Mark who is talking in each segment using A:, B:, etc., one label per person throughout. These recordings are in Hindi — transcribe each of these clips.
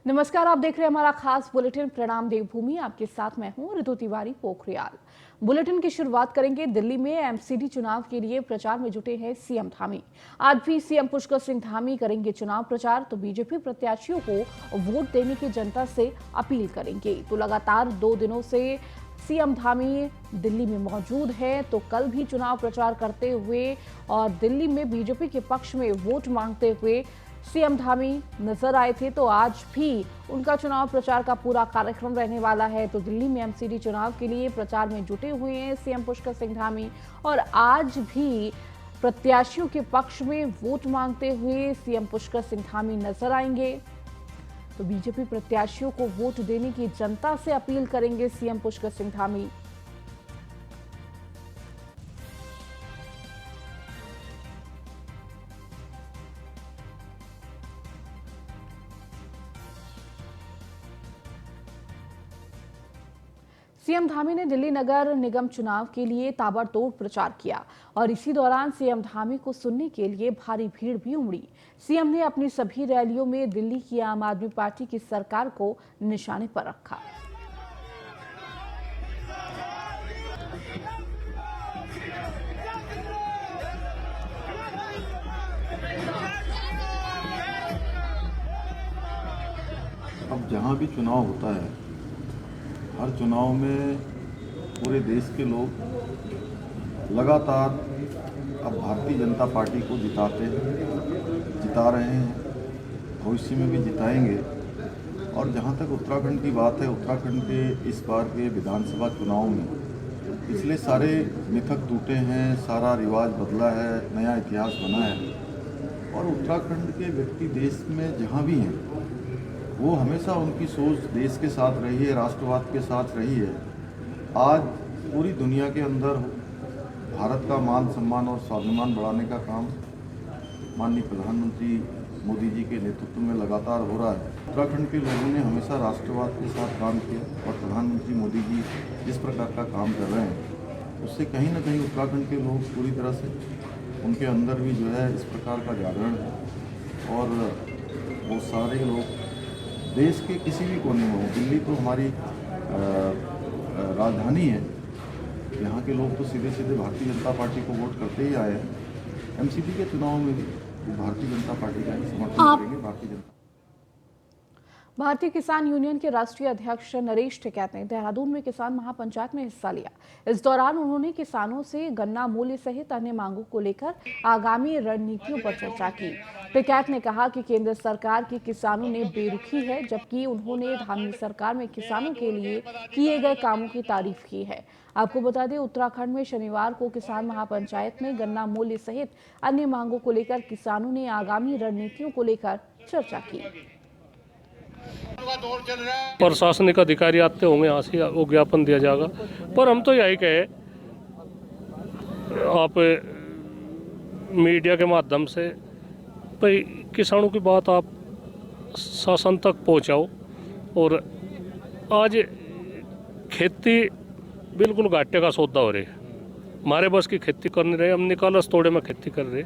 A: नमस्कार, आप देख रहे हैं हमारा खास बुलेटिन प्रणाम देवभूमि। आपके साथ मैं हूं ऋतु तिवारी पोखरियाल। बुलेटिन की शुरुआत करेंगे। दिल्ली में एमसीडी चुनाव के लिए प्रचार में जुटे हैं सीएम धामी। आज भी सीएम पुष्कर सिंह धामी करेंगे चुनाव प्रचार, तो बीजेपी प्रत्याशियों को वोट देने की जनता से अपील करेंगे। तो लगातार 2 दिनों से सीएम धामी दिल्ली में मौजूद है, तो कल भी चुनाव प्रचार करते हुए और दिल्ली में बीजेपी के पक्ष में वोट मांगते हुए सीएम धामी नजर आए थे। तो आज भी उनका चुनाव प्रचार का पूरा कार्यक्रम रहने वाला है। तो दिल्ली में एमसीडी चुनाव के लिए प्रचार में जुटे हुए हैं सीएम पुष्कर सिंह धामी और आज भी प्रत्याशियों के पक्ष में वोट मांगते हुए सीएम पुष्कर सिंह धामी नजर आएंगे। तो बीजेपी प्रत्याशियों को वोट देने की जनता से अपील करेंगे सीएम पुष्कर सिंह धामी। सीएम धामी ने दिल्ली नगर निगम चुनाव के लिए ताबड़तोड़ प्रचार किया और इसी दौरान सीएम धामी को सुनने के लिए भारी भीड़ भी उमड़ी। सीएम ने अपनी सभी रैलियों में दिल्ली की आम आदमी पार्टी की सरकार को निशाने पर रखा।
B: अब जहाँ भी चुनाव होता है, हर चुनाव में पूरे देश के लोग लगातार अब भारतीय जनता पार्टी को जिता रहे हैं, भविष्य में भी जिताएंगे। और जहाँ तक उत्तराखंड की बात है, उत्तराखंड के इस बार के विधानसभा चुनाव में पिछले सारे मिथक टूटे हैं, सारा रिवाज बदला है, नया इतिहास बना है। और उत्तराखंड के व्यक्ति देश में जहाँ भी हैं, वो हमेशा उनकी सोच देश के साथ रही है, राष्ट्रवाद के साथ रही है। आज पूरी दुनिया के अंदर भारत का मान सम्मान और स्वाभिमान बढ़ाने का काम माननीय प्रधानमंत्री मोदी जी के नेतृत्व में लगातार हो रहा है। उत्तराखंड के लोगों ने हमेशा राष्ट्रवाद के साथ काम किया और प्रधानमंत्री मोदी जी जिस प्रकार का काम कर रहे हैं, उससे कहीं ना कहीं उत्तराखंड के लोग पूरी तरह से उनके अंदर भी जो है इस प्रकार का जागरण है। और वो सारे लोग देश के किसी भी कोने में हो, दिल्ली तो हमारी राजधानी है, यहाँ के लोग तो सीधे सीधे भारतीय जनता पार्टी को वोट करते ही आए हैं। एमसीडी के चुनाव में भी भारतीय जनता पार्टी का ही समर्थन करेंगे।
A: भारतीय किसान यूनियन के राष्ट्रीय अध्यक्ष नरेश टिकैत ने देहरादून में किसान महापंचायत में हिस्सा लिया। इस दौरान उन्होंने किसानों से गन्ना मूल्य सहित अन्य मांगों को लेकर आगामी रणनीतियों पर चर्चा की। टिकैत ने कहा कि केंद्र सरकार की किसानों ने बेरुखी है, जबकि उन्होंने धामी सरकार में किसानों के लिए किए गए कामों की तारीफ की है। आपको बता दें, उत्तराखंड में शनिवार को किसान महापंचायत में गन्ना मूल्य सहित अन्य मांगों को लेकर किसानों ने आगामी रणनीतियों को लेकर चर्चा की।
C: प्रशासनिक अधिकारी आते होंगे, यहाँ से वो ज्ञापन दिया जाएगा। पर हम तो यही कहे, आप मीडिया के माध्यम से भाई किसानों की बात आप शासन तक पहुँचाओ। और आज खेती बिल्कुल घाटे का सौदा हो रही है, हमारे बस की खेती कर नहीं रहे, हम निकालस तोड़े में खेती कर रहे।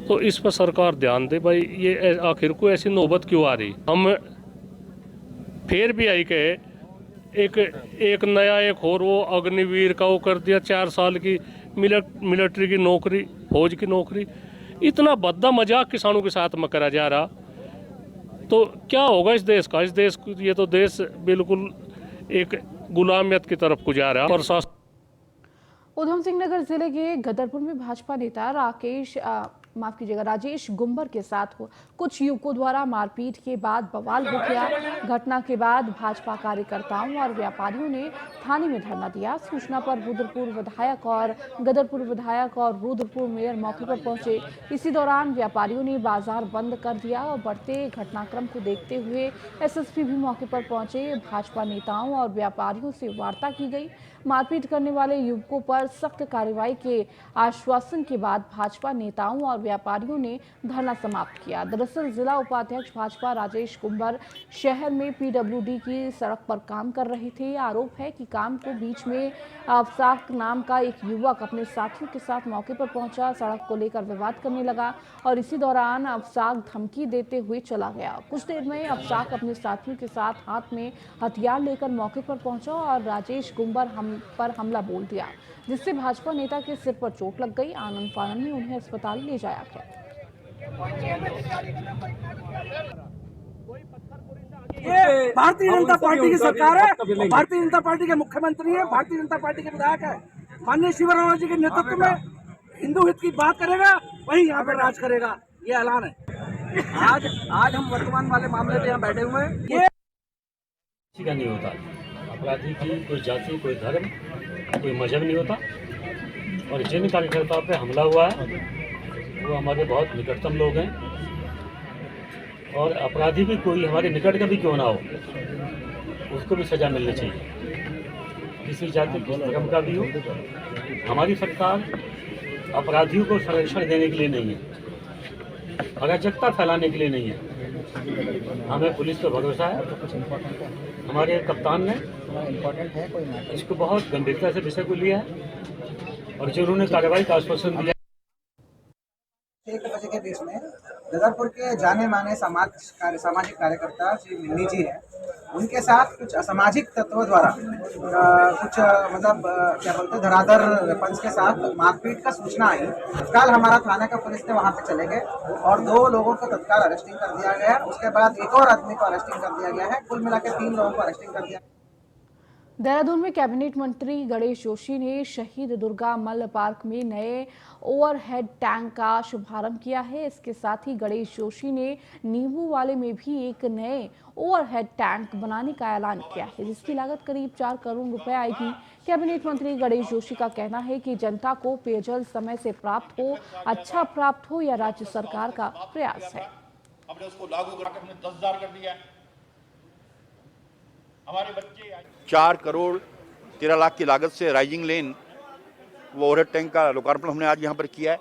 C: तो इस पर सरकार ध्यान दे भाई, ये आखिर को ऐसी नौबत क्यों आ रही। हम फिर भी आई कहे, एक नया एक और वो अग्निवीर का वो कर दिया, 4 साल की मिलिट्री की नौकरी, फौज की नौकरी। इतना भद्दा मजाक किसानों के साथ में करा जा रहा, तो क्या होगा इस देश का। इस देश ये तो देश बिल्कुल एक गुलामियत की तरफ को जा रहा। और
A: उधम सिंह नगर जिले के गदरपुर में भाजपा नेता राजेश गुंबर के साथ कुछ युवकों द्वारा मारपीट के बाद बवाल हो गया। घटना के बाद भाजपा कार्यकर्ताओं और व्यापारियों ने थाने में धरना दिया। सूचना पर रुद्रपुर विधायक और गदरपुर विधायक और रुद्रपुर मेयर मौके पर पहुंचे। इसी दौरान व्यापारियों ने बाजार बंद कर दिया और बढ़ते घटनाक्रम को देखते हुए एसएसपी भी मौके पर पहुंचे। भाजपा नेताओं और व्यापारियों से वार्ता की गई। मारपीट करने वाले युवकों पर सख्त कार्रवाई के आश्वासन के बाद भाजपा नेताओं और व्यापारियों ने धरना समाप्त किया। दरअसल जिला उपाध्यक्ष भाजपा राजेश कुंबर शहर में पीडब्ल्यूडी की सड़क पर काम कर रहे थे। आरोप है कि काम को बीच में अफसाक नाम का एक युवक अपने साथियों के साथ मौके पर पहुंचा, सड़क को लेकर विवाद करने लगा और इसी दौरान अफसाक धमकी देते हुए चला गया। कुछ देर में अफसाक अपने साथियों के साथ हाथ में हथियार लेकर मौके पर पहुंचा और राजेश कुंबर पर हमला बोल दिया, जिससे भाजपा नेता के सिर पर चोट लग गई। आनंद फानन में उन्हें अस्पताल ले जाया गया।
D: ये भारतीय जनता पार्टी की सरकार है, भारतीय जनता पार्टी के मुख्यमंत्री है, भारतीय जनता पार्टी के विधायक है। माननीय शिवराम जी के नेतृत्व में हिंदू हित की बात करेगा, वही यहाँ पे राज करेगा, ये ऐलान है। आज हम वर्तमान वाले मामले पे यहाँ बैठे हुए हैं। ये
E: किसी का नहीं होता, अपराधी की कोई जाति, कोई धर्म, कोई मजहब नहीं होता। और जिन कार्यकर्ताओं पे हमला हुआ है वो हमारे बहुत निकटतम लोग हैं और अपराधी भी कोई हमारे निकट का भी क्यों ना हो, उसको भी सज़ा मिलनी चाहिए, किसी जाति किसी धर्म का भी हो। हमारी सरकार अपराधियों को संरक्षण देने के लिए नहीं है, अराजकता फैलाने के लिए नहीं है। हमें पुलिस पर भरोसा है। हमारे कप्तान ने इसको बहुत गंभीरता से विषय को लिया है और जो उन्होंने कार्रवाई का आश्वासन दिया।
F: 1 बजे के बीच में नगरपुर के जाने माने सामाजिक कार्यकर्ता श्री मिन्नी जी हैं, उनके साथ कुछ असामाजिक तत्वों द्वारा कुछ क्या बोलते हैं धराधर वेपन्स के साथ मारपीट का सूचना आई। तत्काल हमारा थाना का पुलिस ने वहां पे चले गए और 2 लोगों को तत्काल अरेस्टिंग कर दिया गया। उसके बाद एक और आदमी को अरेस्टिंग कर दिया गया है। कुल मिला के 3 लोगों को अरेस्टिंग कर दिया।
A: देहरादून में कैबिनेट मंत्री गणेश जोशी ने शहीद दुर्गा मल्ल पार्क में नए ओवरहेड टैंक का शुभारंभ किया है। इसके साथ ही गणेश जोशी ने नींबू वाले में भी एक नए ओवरहेड टैंक बनाने का ऐलान किया है, जिसकी लागत करीब 4 करोड़ रुपए आएगी। कैबिनेट मंत्री गणेश जोशी का कहना है कि जनता को पेयजल समय से प्राप्त हो, अच्छा प्राप्त हो, यह राज्य सरकार का प्रयास है।
G: हमने उसको लागू करके हमने 10,000 कर दिया है। हमारे बच्चे
B: 4 करोड़ 13 लाख की लागत से राइजिंग लेन वो ओवरहेड टैंक का लोकार्पण हमने आज यहाँ पर किया है।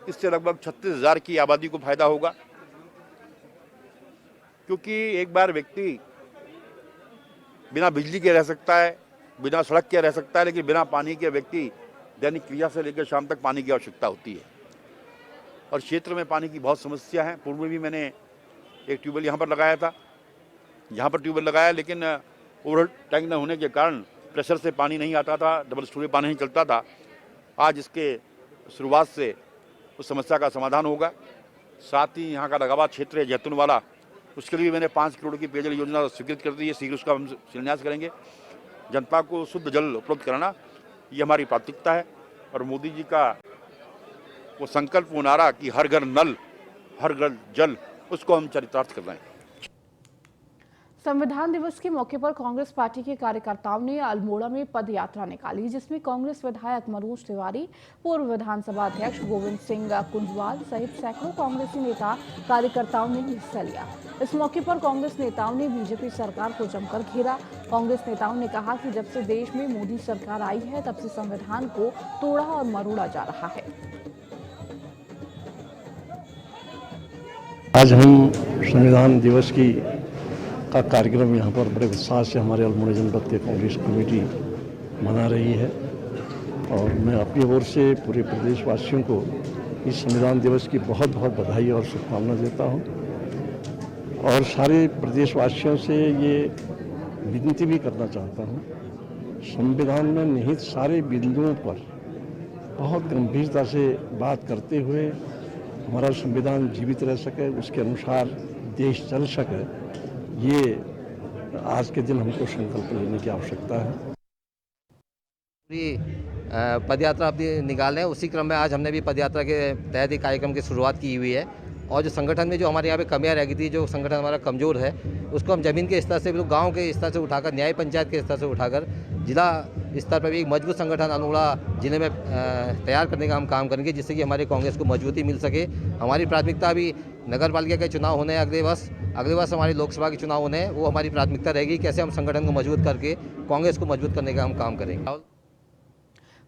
B: इससे लगभग 36,000 की आबादी को फायदा होगा, क्योंकि एक बार व्यक्ति बिना बिजली के रह सकता है, बिना सड़क के रह सकता है, लेकिन बिना पानी के व्यक्ति दैनिक क्रिया से लेकर शाम तक पानी की आवश्यकता होती है। और क्षेत्र में पानी की बहुत समस्या है। पूर्व में भी मैंने एक ट्यूबवेल यहाँ पर लगाया था, यहाँ पर ट्यूबवेल लगाया, लेकिन ओवरहेड टैंक न होने के कारण प्रेशर से पानी नहीं आता था, डबल स्टोरेज पानी नहीं चलता था। आज इसके शुरुआत से उस समस्या का समाधान होगा। साथ ही यहाँ का लगावा क्षेत्र है जैतून वाला, उसके लिए मैंने 5 करोड़ की पेयजल योजना स्वीकृत कर दी है। शीघ्र उसका हम शिलान्यास करेंगे। जनता को शुद्ध जल उपलब्ध कराना ये हमारी प्राथमिकता है और मोदी जी का वो संकल्प, वो नारा कि हर घर नल हर घर जल, उसको हम चरितार्थ कर रहे हैं।
A: संविधान दिवस के मौके पर कांग्रेस पार्टी के कार्यकर्ताओं ने अल्मोड़ा में पद यात्रा निकाली, जिसमें कांग्रेस विधायक मनोज तिवारी, पूर्व विधानसभा अध्यक्ष गोविंद सिंह कुंजवाल सहित सैकड़ों कांग्रेसी नेता कार्यकर्ताओं ने हिस्सा लिया। इस मौके पर कांग्रेस नेताओं ने बीजेपी सरकार को जमकर घेरा। कांग्रेस नेताओं ने कहा कि जब से देश में मोदी सरकार आई है, तब से संविधान को तोड़ा और मरोड़ा जा रहा है।
H: आज हम संविधान दिवस का कार्यक्रम यहाँ पर बड़े उत्साह से हमारे अल्मोड़ा जनपद के कांग्रेस कमेटी मना रही है और मैं अपनी ओर से पूरे प्रदेशवासियों को इस संविधान दिवस की बहुत बहुत बधाई और शुभकामना देता हूँ और सारे प्रदेशवासियों से ये विनती भी करना चाहता हूँ, संविधान में निहित सारे बिंदुओं पर बहुत गंभीरता से बात करते हुए हमारा संविधान जीवित रह सके, उसके अनुसार देश चल सके, ये आज के दिन हमको संकल्प लेने की आवश्यकता है।
I: पूरी पदयात्रा अपनी निकाल रहे हैं, उसी क्रम में आज हमने भी पदयात्रा के तहत एक कार्यक्रम की शुरुआत की हुई है और जो संगठन में जो हमारे यहाँ पे कमियाँ रह गई थी, जो संगठन हमारा कमज़ोर है, उसको हम ज़मीन के स्तर से, गांव के स्तर से उठाकर, न्याय पंचायत के स्तर से उठाकर जिला स्तर पर भी एक मजबूत संगठन अल्मोड़ा जिले में तैयार करने का हम काम करेंगे, जिससे कि हमारे कांग्रेस को मजबूती मिल सके। हमारी प्राथमिकता अभी नगर पालिका के चुनाव होने अगले वर्ष अगली बार से हमारी लोकसभा के चुनाव होने हैं, वो हमारी प्राथमिकता रहेगी। कैसे हम संगठन को मजबूत करके कांग्रेस को मजबूत करने का हम काम करेंगे।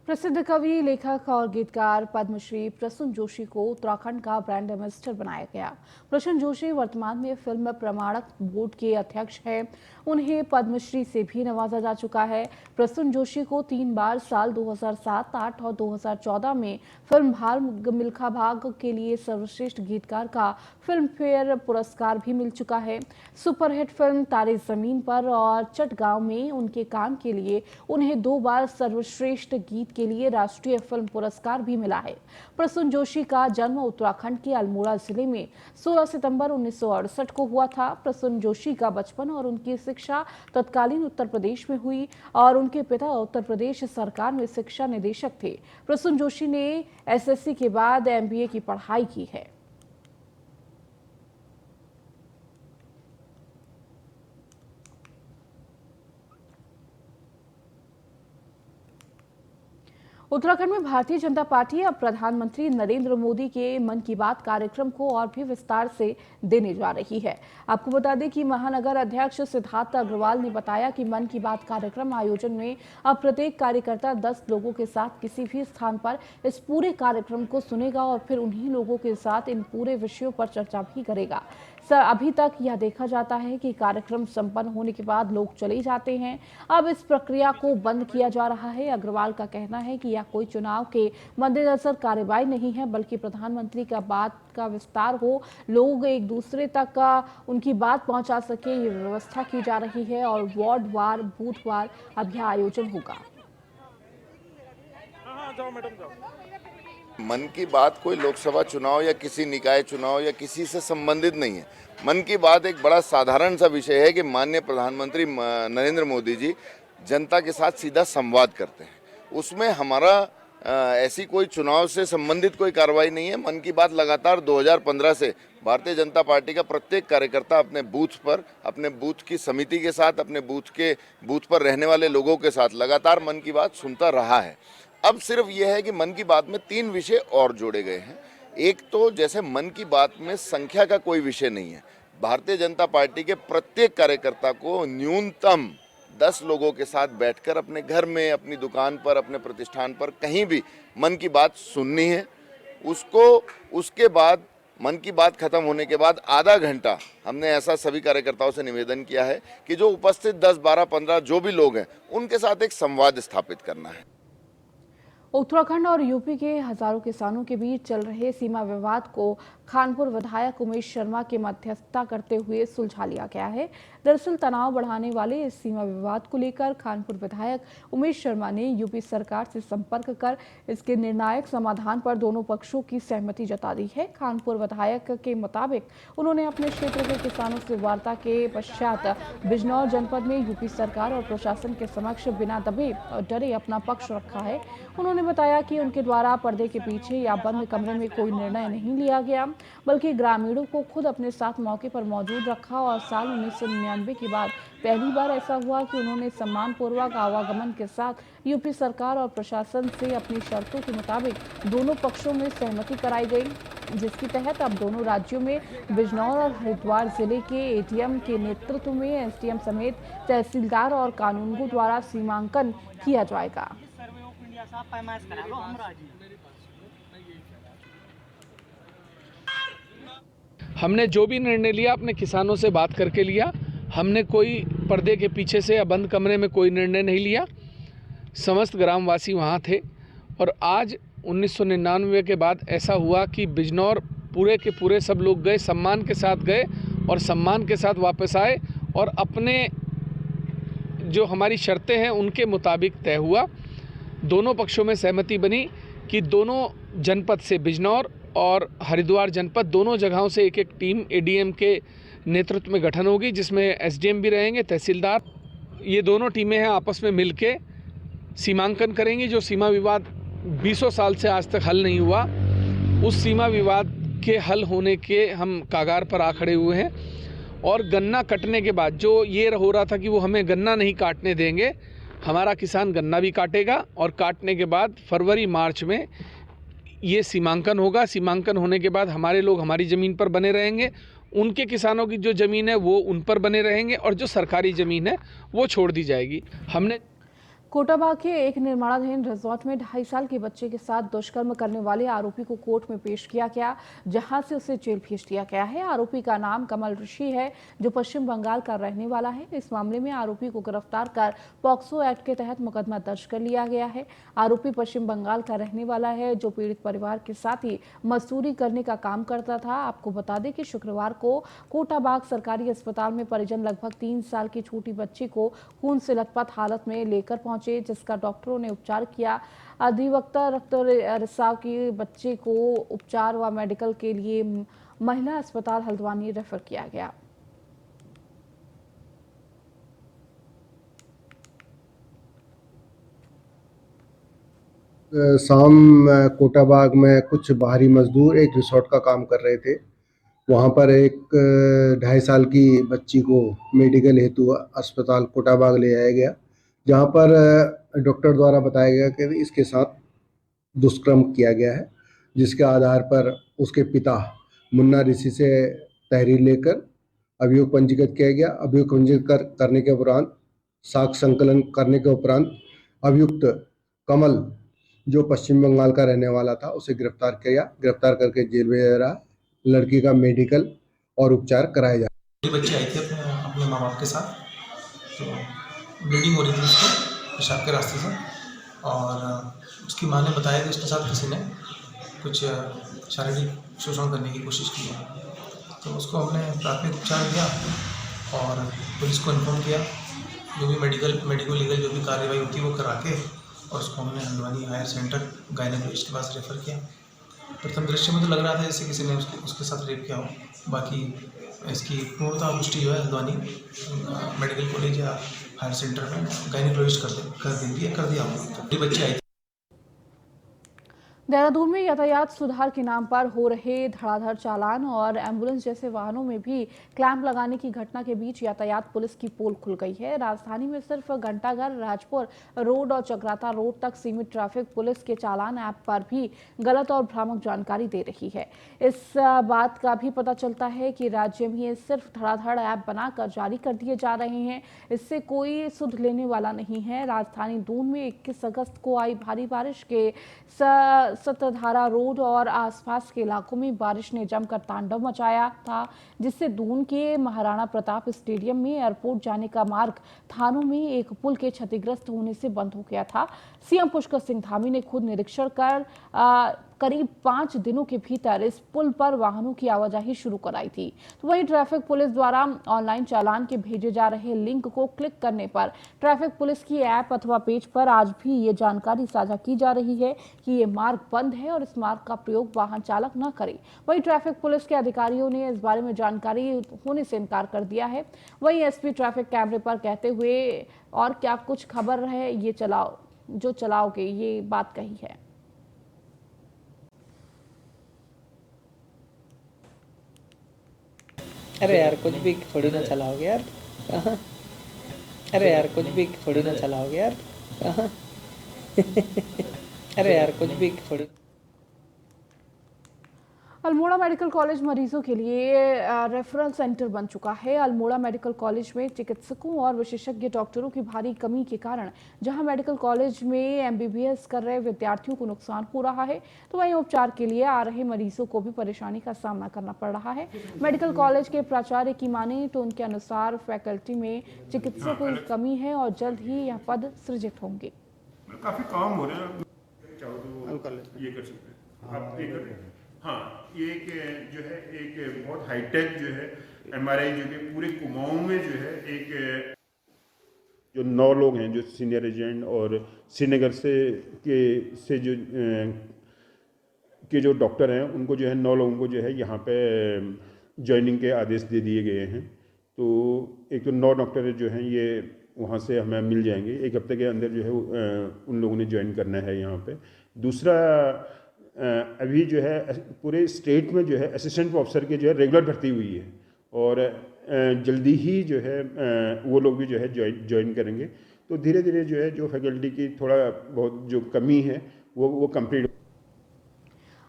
A: प्रसिद्ध कवि, लेखक और गीतकार पद्मश्री प्रसून जोशी को उत्तराखंड का ब्रांड एम्बेसडर बनाया गया। प्रसून जोशी वर्तमान में फिल्म प्रमाणक बोर्ड के अध्यक्ष हैं। उन्हें पद्मश्री से भी नवाजा जा चुका है। प्रसून जोशी को 3 बार साल 2007, 8 और 2014 में फिल्म भाग मिल्खा भाग के लिए सर्वश्रेष्ठ गीतकार का फिल्म फेयर पुरस्कार भी मिल चुका है। सुपरहिट फिल्म तारे जमीन पर और चटगांव में उनके काम के लिए उन्हें 2 बार सर्वश्रेष्ठ गीत के लिए राष्ट्रीय फिल्म पुरस्कार भी मिला है। प्रसून जोशी का जन्म उत्तराखंड के अल्मोड़ा जिले में 16 सितंबर 1968 को हुआ था। प्रसून जोशी का बचपन और उनकी शिक्षा तत्कालीन उत्तर प्रदेश में हुई और उनके पिता उत्तर प्रदेश सरकार में शिक्षा निदेशक थे। प्रसून जोशी ने एसएससी के बाद एमबीए की पढ़ाई की है। उत्तराखंड में भारतीय जनता पार्टी अब प्रधानमंत्री नरेंद्र मोदी के मन की बात कार्यक्रम को और भी विस्तार से देने जा रही है। आपको बता दें कि महानगर अध्यक्ष सिद्धार्थ अग्रवाल ने बताया कि मन की बात कार्यक्रम आयोजन में अब प्रत्येक कार्यकर्ता 10 लोगों के साथ किसी भी स्थान पर इस पूरे कार्यक्रम को सुनेगा और फिर उन्हीं लोगों के साथ इन पूरे विषयों पर चर्चा भी करेगा। अभी तक यह देखा जाता है कि कार्यक्रम संपन्न होने के बाद लोग चले जाते हैं। अब इस प्रक्रिया को बंद किया जा रहा है। अग्रवाल का कहना है कि यह कोई चुनाव के मद्देनजर कार्रवाई नहीं है, बल्कि प्रधानमंत्री का बात का विस्तार हो, लोग एक दूसरे तक उनकी बात पहुंचा सके, ये व्यवस्था की जा रही है और वार्डवार, बूथवार अब यह आयोजन होगा।
J: मन की बात कोई लोकसभा चुनाव या किसी निकाय चुनाव या किसी से संबंधित नहीं है। मन की बात एक बड़ा साधारण सा विषय है कि माननीय प्रधानमंत्री नरेंद्र मोदी जी जनता के साथ सीधा संवाद करते हैं। उसमें हमारा ऐसी कोई चुनाव से संबंधित कोई कार्रवाई नहीं है। मन की बात लगातार 2015 से भारतीय जनता पार्टी का प्रत्येक कार्यकर्ता अपने बूथ पर, अपने बूथ की समिति के साथ, अपने बूथ पर रहने वाले लोगों के साथ लगातार मन की बात सुनता रहा है। अब सिर्फ यह है कि मन की बात में 3 विषय और जोड़े गए हैं। एक तो जैसे मन की बात में संख्या का कोई विषय नहीं है। भारतीय जनता पार्टी के प्रत्येक कार्यकर्ता को न्यूनतम 10 लोगों के साथ बैठकर अपने घर में, अपनी दुकान पर, अपने प्रतिष्ठान पर कहीं भी मन की बात सुननी है। उसके बाद मन की बात खत्म होने के बाद आधा घंटा हमने ऐसा सभी कार्यकर्ताओं से निवेदन किया है कि जो उपस्थित 10, 12, 15 जो भी लोग हैं उनके साथ एक संवाद स्थापित करना है।
A: उत्तराखंड और यूपी के हजारों किसानों के बीच चल रहे सीमा विवाद को खानपुर विधायक उमेश शर्मा के मध्यस्थता करते हुए सुलझा लिया गया है। दरअसल तनाव बढ़ाने वाले इस सीमा विवाद को लेकर खानपुर विधायक उमेश शर्मा ने यूपी सरकार से संपर्क कर इसके निर्णायक समाधान पर दोनों पक्षों की सहमति जता दी है। खानपुर विधायक के मुताबिक उन्होंने अपने क्षेत्र के किसानों से वार्ता के पश्चात बिजनौर जनपद में यूपी सरकार और प्रशासन के समक्ष बिना दबे और डरे अपना पक्ष रखा है। उन्होंने बताया कि उनके द्वारा पर्दे के पीछे या बंद कमरे में कोई निर्णय नहीं लिया गया, बल्कि ग्रामीणों को खुद अपने साथ मौके पर मौजूद रखा और साल 1999 के बाद पहली बार ऐसा हुआ कि उन्होंने सम्मानपूर्वक आवागमन के साथ यूपी सरकार और प्रशासन से अपनी शर्तों के मुताबिक दोनों पक्षों में सहमति कराई गई, जिसके तहत अब दोनों राज्यों में बिजनौर और हरिद्वार जिले के एडीएम के नेतृत्व में एसडीएम समेत तहसीलदार और कानूनगो द्वारा सीमांकन किया जाएगा।
K: हमने जो भी निर्णय लिया अपने किसानों से बात करके लिया। हमने कोई पर्दे के पीछे से या बंद कमरे में कोई निर्णय नहीं लिया। समस्त ग्रामवासी वहाँ थे और आज 1999 के बाद ऐसा हुआ कि बिजनौर पूरे के पूरे सब लोग गए, सम्मान के साथ गए और सम्मान के साथ वापस आए और अपने जो हमारी शर्तें हैं उनके मुताबिक तय हुआ। दोनों पक्षों में सहमति बनी कि दोनों जनपद से बिजनौर और हरिद्वार जनपद दोनों जगहों से एक टीम एडीएम के नेतृत्व में गठन होगी, जिसमें एसडीएम भी रहेंगे, तहसीलदार। ये दोनों टीमें हैं आपस में मिलके सीमांकन करेंगी। जो सीमा विवाद 20 साल से आज तक हल नहीं हुआ, उस सीमा विवाद के हल होने के हम कागार पर आ खड़े हुए हैं। और गन्ना कटने के बाद जो ये हो रहा था कि वो हमें गन्ना नहीं काटने देंगे, हमारा किसान गन्ना भी काटेगा और काटने के बाद फरवरी मार्च में ये सीमांकन होगा। सीमांकन होने के बाद हमारे लोग हमारी ज़मीन पर बने रहेंगे उनके किसानों की जो ज़मीन है वो उन पर बने रहेंगे और जो सरकारी ज़मीन है वो छोड़ दी जाएगी। हमने
A: कोटाबाग के एक निर्माणाधीन रिजॉर्ट में 2.5 साल के बच्चे के साथ दुष्कर्म करने वाले आरोपी को कोर्ट में पेश किया गया, जहां से उसे जेल भेज दिया गया है। आरोपी का नाम कमल ऋषि है, जो पश्चिम बंगाल का रहने वाला है। इस मामले में आरोपी को गिरफ्तार कर पॉक्सो एक्ट के तहत मुकदमा दर्ज कर लिया गया है। आरोपी पश्चिम बंगाल का रहने वाला है, जो पीड़ित परिवार के साथ ही मजदूरी करने का काम करता था। आपको बता दें कि शुक्रवार को कोटाबाग सरकारी अस्पताल में परिजन लगभग 3 साल की छोटी बच्ची को खून से लथपथ हालत में लेकर पहुंचे, जिसका डॉक्टरों ने उपचार किया। अधिवक्ता रक्त रिसाव की बच्चे को उपचार व मेडिकल के लिए महिला अस्पताल हल्द्वानी रेफर किया गया।
L: शाम कोटाबाग में कुछ बाहरी मजदूर एक रिसोर्ट का काम कर रहे थे। वहाँ पर एक 2.5 साल की बच्ची को मेडिकल हेतु अस्पताल कोटाबाग ले जाया गया, जहाँ पर डॉक्टर द्वारा बताया गया कि इसके साथ दुष्कर्म किया गया है, जिसके आधार पर उसके पिता मुन्ना ऋषि से तहरीर लेकर अभियोग पंजीकृत किया गया। अभियोग पंजीकृत करने के उपरांत साक्ष्य संकलन करने के उपरांत अभियुक्त कमल, जो पश्चिम बंगाल का रहने वाला था, उसे गिरफ्तार किया। गिरफ्तार करके जेल भेजा रहा। लड़की का मेडिकल और उपचार कराया जा रहा है।
M: बच्ची आई थी अपने माँ बाप के साथ, तो ब्लीडिंग हो रही थी उसको पेशाब के रास्ते से, और उसकी माँ ने बताया कि उसके साथ किसी ने कुछ शारीरिक शोषण करने की कोशिश की है। तो उसको हमने प्राथमिक उपचार दिया और पुलिस को इन्फॉर्म किया। जो भी मेडिको लीगल जो भी कार्रवाई होती है वो करा के, और उसको हमने हल्द्वानी हायर सेंटर गायनेकोलॉजिस्ट के पास रेफ़र किया। प्रथम दृश्य में तो लग रहा था जैसे किसी ने उसके साथ रेप किया हो। बाकी इसकी पूर्णतः पुष्टि जो है हल्द्वानी मेडिकल कॉलेज या हायर सेंटर में गायनेकोलॉजिस्ट कर दिया होगा। तो बच्चे आई।
A: देहरादून में यातायात सुधार के नाम पर हो रहे धड़ाधड़ चालान और एम्बुलेंस जैसे वाहनों में भी क्लैंप लगाने की घटना के बीच यातायात पुलिस की पोल खुल गई है। राजधानी में सिर्फ घंटाघर, राजपुर रोड और चक्राता रोड तक सीमित ट्रैफिक पुलिस के चालान ऐप पर भी गलत और भ्रामक जानकारी दे रही है। इस बात का भी पता चलता है कि राज्य में सिर्फ धड़ाधड़ ऐप बनाकर जारी कर दिए जा रहे हैं। इससे कोई सुध लेने वाला नहीं है। राजधानी दून में 21 अगस्त को आई भारी बारिश के सतधारा रोड और आसपास के इलाकों में बारिश ने जमकर तांडव मचाया था, जिससे दून के महाराणा प्रताप स्टेडियम में एयरपोर्ट जाने का मार्ग थानों में एक पुल के क्षतिग्रस्त होने से बंद हो गया था। सीएम पुष्कर सिंह धामी ने खुद निरीक्षण कर करीब 5 दिनों के भीतर इस पुल पर वाहनों की आवाजाही शुरू कराई थी। तो वहीं ट्रैफिक पुलिस द्वारा ऑनलाइन चालान के भेजे जा रहे लिंक को क्लिक करने पर ट्रैफिक पुलिस की ऐप अथवा पेज पर आज भी ये जानकारी साझा की जा रही है कि ये मार्ग बंद है और इस मार्ग का प्रयोग वाहन चालक न करे। वहीं ट्रैफिक पुलिस के अधिकारियों ने इस बारे में जानकारी होने से इनकार कर दिया है। वहीं एसपी ट्रैफिक कैमरे पर कहते हुए और क्या कुछ खबर है ये चलाओगे, ये बात कही है।
N: अरे यार कुछ भी थोड़ी ना चलाओगे यार। अरे यार कुछ भी थोड़ी ना चलाओगे यार। अरे यार कुछ भी थोड़ी।
A: अल्मोड़ा मेडिकल कॉलेज मरीजों के लिए रेफरल सेंटर बन चुका है। अल्मोड़ा मेडिकल कॉलेज में चिकित्सकों और विशेषज्ञ डॉक्टरों की भारी कमी के कारण जहां मेडिकल कॉलेज में एमबीबीएस कर रहे विद्यार्थियों को नुकसान हो रहा है, तो वहीं उपचार के लिए आ रहे मरीजों को भी परेशानी का सामना करना पड़ रहा है। मेडिकल कॉलेज के प्राचार्य की माने तो उनके अनुसार फैकल्टी में चिकित्सकों की कमी है और जल्द ही यह पद सृजित होंगे।
O: काफी काम हो रहे हैं, ये कर सकते हैं आप, ये कर। हाँ, ये एक जो है एक बहुत हाईटेक जो है एमआरआई जो कि पूरे कुमाऊं में जो है एक जो 9 लोग हैं जो सीनियर एजेंट और श्रीनगर से जो डॉक्टर हैं, उनको जो है 9 लोगों को जो है यहाँ पे ज्वाइनिंग के आदेश दे दिए गए हैं। तो एक तो 9 डॉक्टर जो हैं ये वहाँ से हमें मिल जाएंगे, 1 हफ्ते के अंदर जो है उन लोगों ने ज्वाइन करना है यहाँ पे। दूसरा, अभी जो है पूरे स्टेट में जो है असिस्टेंट प्रोफेसर के जो है रेगुलर भर्ती हुई है और जल्दी ही जो है वो लोग भी जो है ज्वाइन करेंगे। तो धीरे धीरे जो है जो फैकल्टी की थोड़ा बहुत जो कमी है वो कंप्लीट।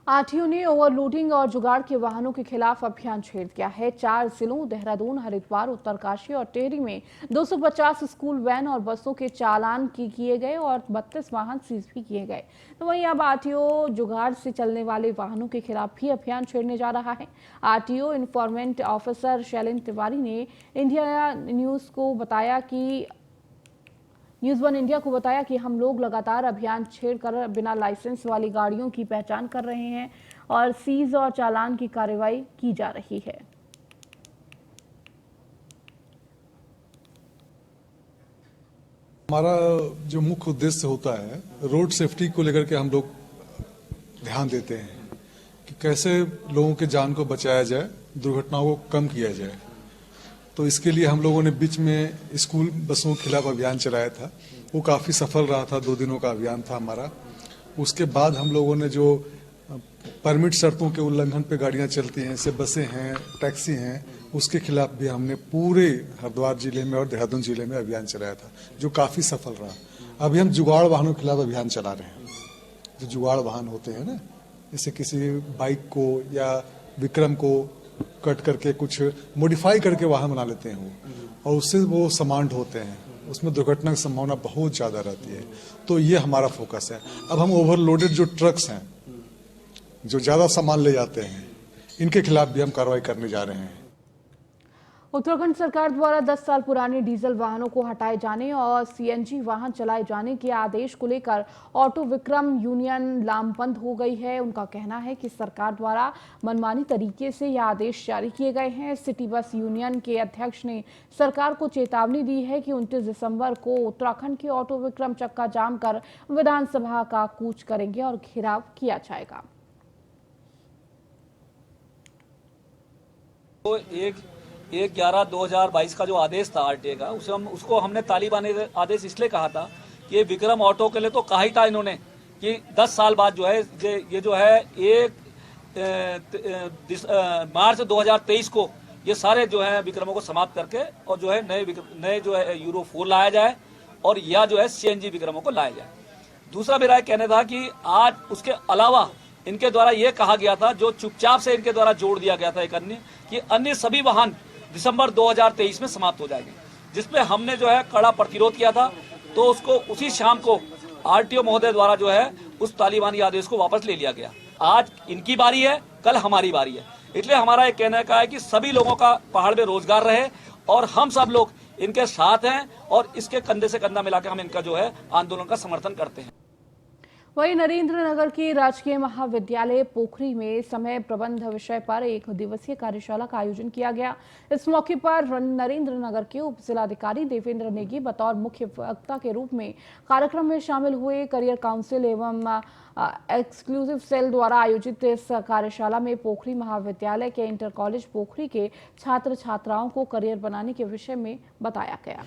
A: आरटीओ ने ओवरलोडिंग और जुगाड़ के वाहनों के खिलाफ अभियान छेड़ दिया है। 4 जिलों देहरादून, हरिद्वार, उत्तरकाशी और टिहरी में 250 स्कूल वैन और बसों के चालान किए गए और 32 वाहन सीज भी किए गए। तो वहीं अब आरटीओ जुगाड़ से चलने वाले वाहनों के खिलाफ भी अभियान छेड़ने जा रहा है। RTO informant officer Shailendra Tiwari ने इंडिया न्यूज़ वन इंडिया को बताया कि हम लोग लगातार अभियान छेड़कर बिना लाइसेंस वाली गाड़ियों की पहचान कर रहे हैं और सीज और चालान की कार्रवाई की जा रही है।
P: हमारा जो मुख्य उद्देश्य होता है, रोड सेफ्टी को लेकर के हम लोग ध्यान देते हैं कि कैसे लोगों के जान को बचाया जाए, दुर्घटनाओं को कम किया जाए। तो इसके लिए हम लोगों ने बीच में स्कूल बसों के खिलाफ अभियान चलाया था। वो काफ़ी सफल रहा था, 2 दिनों का अभियान था हमारा। उसके बाद हम लोगों ने जो परमिट शर्तों के उल्लंघन पे गाड़ियां चलती हैं, जैसे बसें हैं, टैक्सी हैं, उसके खिलाफ भी हमने पूरे हरिद्वार जिले में और देहरादून जिले में अभियान चलाया था, जो काफ़ी सफल रहा। अभी हम जुगाड़ वाहनों के खिलाफ अभियान चला रहे हैं। जो जुगाड़ वाहन होते हैं ना, जैसे किसी बाइक को या विक्रम को कट करके कुछ मॉडिफाई करके वाहन बना लेते हैं वो, और उससे वो सामान ढोते हैं, उसमें दुर्घटना की संभावना बहुत ज़्यादा रहती है। तो ये हमारा फोकस है। अब हम ओवरलोडेड जो ट्रक्स हैं, जो ज़्यादा सामान ले जाते हैं, इनके खिलाफ भी हम कार्रवाई करने जा रहे हैं।
A: उत्तराखंड सरकार द्वारा 10 साल पुराने डीजल वाहनों को हटाए जाने और सीएनजी वाहन चलाए जाने के आदेश को लेकर ऑटो विक्रम यूनियन लामबंद हो गई है। उनका कहना है कि सरकार द्वारा मनमानी तरीके से यह आदेश जारी किए गए हैं। सिटी बस यूनियन के अध्यक्ष ने सरकार को चेतावनी दी है कि 29 दिसंबर को उत्तराखंड के ऑटो विक्रम चक्का जाम कर विधानसभा का कूच करेंगे और घेराव किया जाएगा।
Q: तो 1/11/2022 का जो आदेश था आरटीए का, उसको हमने तालिबानी आदेश इसलिए कहा था कि ये विक्रम ऑटो के लिए तो कहा ही था इन्होंने कि 10 साल बाद जो है ये जो है 1 मार्च 2023 को ये सारे जो है विक्रमों को समाप्त करके और जो है नए जो है यूरो 4 लाया जाए और या जो है सीएनजी विक्रमों को लाया जाए। दूसरा मेरा कहना था कि आज उसके अलावा इनके द्वारा ये कहा गया था, जो चुपचाप से इनके द्वारा जोड़ दिया गया था एक अन्य, कि अन्य सभी वाहन दिसंबर 2023 में समाप्त हो जाएंगे, जिसपे हमने जो है कड़ा प्रतिरोध किया था। तो उसको उसी शाम को आरटीओ महोदय द्वारा जो है उस तालिबानी आदेश को वापस ले लिया गया। आज इनकी बारी है, कल हमारी बारी है। इसलिए हमारा एक कहने का है कि सभी लोगों का पहाड़ में रोजगार रहे और हम सब लोग इनके साथ हैं और इसके कंधे से कंधा मिलाकर हम इनका जो है आंदोलन का समर्थन करते हैं।
A: वहीं नरेंद्र नगर के राजकीय महाविद्यालय पोखरी में समय प्रबंध विषय पर 1 दिवसीय कार्यशाला का आयोजन किया गया। इस मौके पर नरेंद्र नगर के उप जिलाधिकारी देवेंद्र नेगी बतौर मुख्य वक्ता के रूप में कार्यक्रम में शामिल हुए। करियर काउंसिल एवं एक्सक्लूसिव सेल द्वारा आयोजित इस कार्यशाला में पोखरी महाविद्यालय के इंटर कॉलेज पोखरी के छात्र छात्राओं को करियर बनाने के विषय में बताया गया।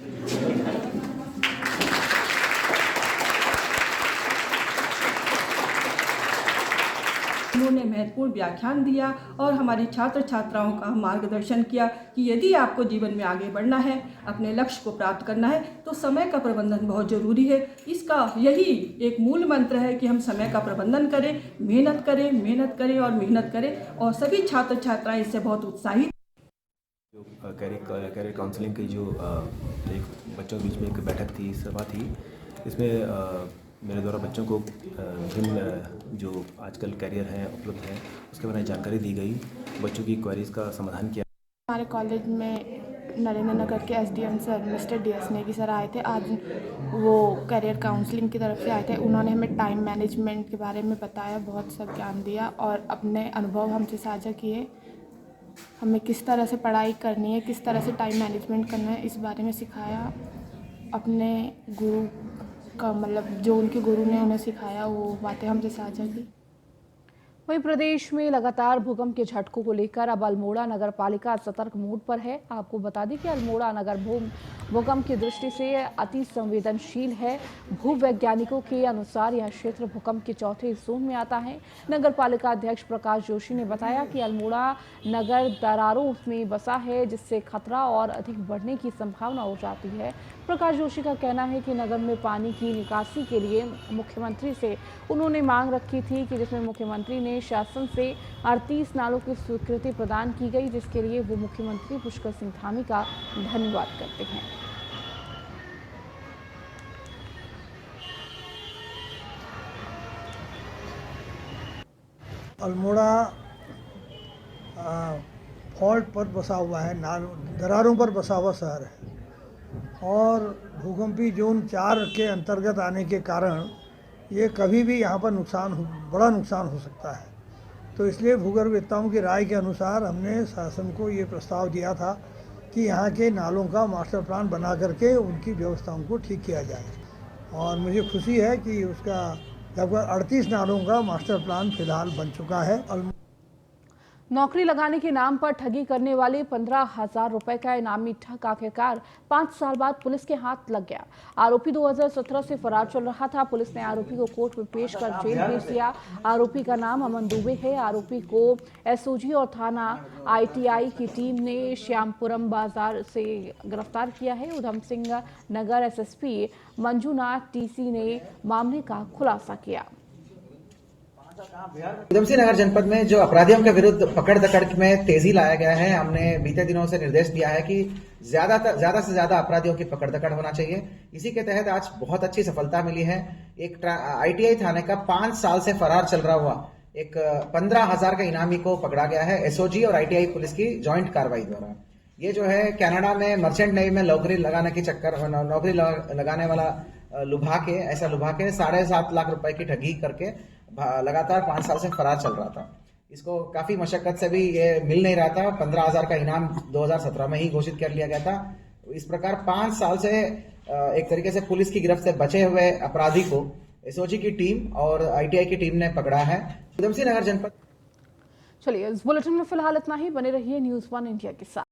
R: उन्होंने महत्वपूर्ण व्याख्यान दिया और हमारे छात्र छात्राओं का मार्गदर्शन किया कि यदि आपको जीवन में आगे बढ़ना है, अपने लक्ष्य को प्राप्त करना है, तो समय का प्रबंधन बहुत ज़रूरी है। इसका यही एक मूल मंत्र है कि हम समय का प्रबंधन करें, मेहनत करें और मेहनत करें। और सभी छात्र छात्राएं इससे बहुत उत्साहित।
S: कैरियर काउंसलिंग की जो एक बच्चों के बीच में एक बैठक थी, सभा थी, इसमें मेरे द्वारा बच्चों को विभिन्न जो आजकल कैरियर हैं उपलब्ध हैं उसके बारे में जानकारी दी गई, बच्चों की क्वेरीज का समाधान किया।
T: हमारे कॉलेज में नरेंद्र नगर के SDM sir mister DS Negi sir आए थे। आज वो कैरियर काउंसलिंग की तरफ से आए थे। उन्होंने हमें टाइम मैनेजमेंट के बारे में बताया, बहुत सब ज्ञान दिया और अपने अनुभव हमसे साझा किए। हमें किस तरह से पढ़ाई करनी है, किस तरह से टाइम मैनेजमेंट करना है, इस बारे में सिखाया। अपने गुरु का मतलब जो उनके गुरु ने उन्हें सिखाया वो बातें हमसे साझा की।
A: वहीं प्रदेश में लगातार भूकंप के झटकों को लेकर अब अल्मोड़ा नगर पालिका सतर्क मोड पर है। आपको बता दें कि अल्मोड़ा नगर भूकंप की दृष्टि से अति संवेदनशील है। भूवैज्ञानिकों के अनुसार यह क्षेत्र भूकंप के चौथे जोन में आता है। नगर पालिका अध्यक्ष प्रकाश जोशी ने बताया कि अल्मोड़ा नगर दरारों में बसा है, जिससे खतरा और अधिक बढ़ने की संभावना हो जाती है। प्रकाश जोशी का कहना है कि नगर में पानी की निकासी के लिए मुख्यमंत्री से उन्होंने मांग रखी थी, कि जिसमें मुख्यमंत्री ने में शासन से 38 नालों की स्वीकृति प्रदान की गई, जिसके लिए वो मुख्यमंत्री पुष्कर सिंह धामी का धन्यवाद करते हैं।
U: अल्मोड़ा फॉल्ट पर बसा हुआ है, दरारों पर बसा हुआ शहर है और भूकंपी जोन 4 के अंतर्गत आने के कारण ये कभी भी यहाँ पर बड़ा नुकसान हो सकता है। तो इसलिए भूगर्भवेत्ताओं की राय के अनुसार हमने शासन को ये प्रस्ताव दिया था कि यहाँ के नालों का मास्टर प्लान बना करके उनकी व्यवस्थाओं को ठीक किया जाए और मुझे खुशी है कि उसका लगभग 38 नालों का मास्टर प्लान फिलहाल बन चुका है।
A: नौकरी लगाने के नाम पर ठगी करने वाले 15,000 रुपए का इनामी ठग आखिरकार 5 साल बाद पुलिस के हाथ लग गया। आरोपी 2017 से फरार चल रहा था। पुलिस ने आरोपी को कोर्ट में पेश कर जेल भेज दिया। आरोपी का नाम अमन दुबे है। आरोपी को एसओजी और थाना आईटीआई की टीम ने श्यामपुरम बाजार से गिरफ्तार किया है। उधम सिंह नगर एसएसपी मंजूनाथ टीसी ने मामले का खुलासा किया।
F: उधमसिंह नगर जनपद में जो अपराधियों के विरुद्ध पकड़ दकड़ में तेजी लाया गया है, हमने बीते दिनों से निर्देश दिया है कि ज्यादा से ज्यादा अपराधियों की पकड़ दकड़ होना चाहिए। इसी के तहत आज बहुत अच्छी सफलता मिली है। एक आईटीआई थाने का 5 साल से फरार चल रहा हुआ एक 15,000 का इनामी को पकड़ा गया है एसओजी और आईटीआई पुलिस की ज्वाइंट कार्रवाई द्वारा। ये जो है कनाडा में मर्चेंट नेवी में नौकरी लगाने वाला लुभा के 7.5 लाख रुपए की ठगी करके लगातार 5 साल से फरार चल रहा था। इसको काफी मशक्कत से भी ये मिल नहीं रहा था। 15,000 का इनाम 2017 में ही घोषित कर लिया गया था। इस प्रकार 5 साल से एक तरीके से पुलिस की गिरफ्त से बचे हुए अपराधी को एसओजी की टीम और आईटीआई की टीम ने पकड़ा है। उधमसिंह नगर जनपद।
A: चलिए, इस बुलेटिन में फिलहाल इतना ही। बने रहिए न्यूज़ 1 इंडिया के साथ।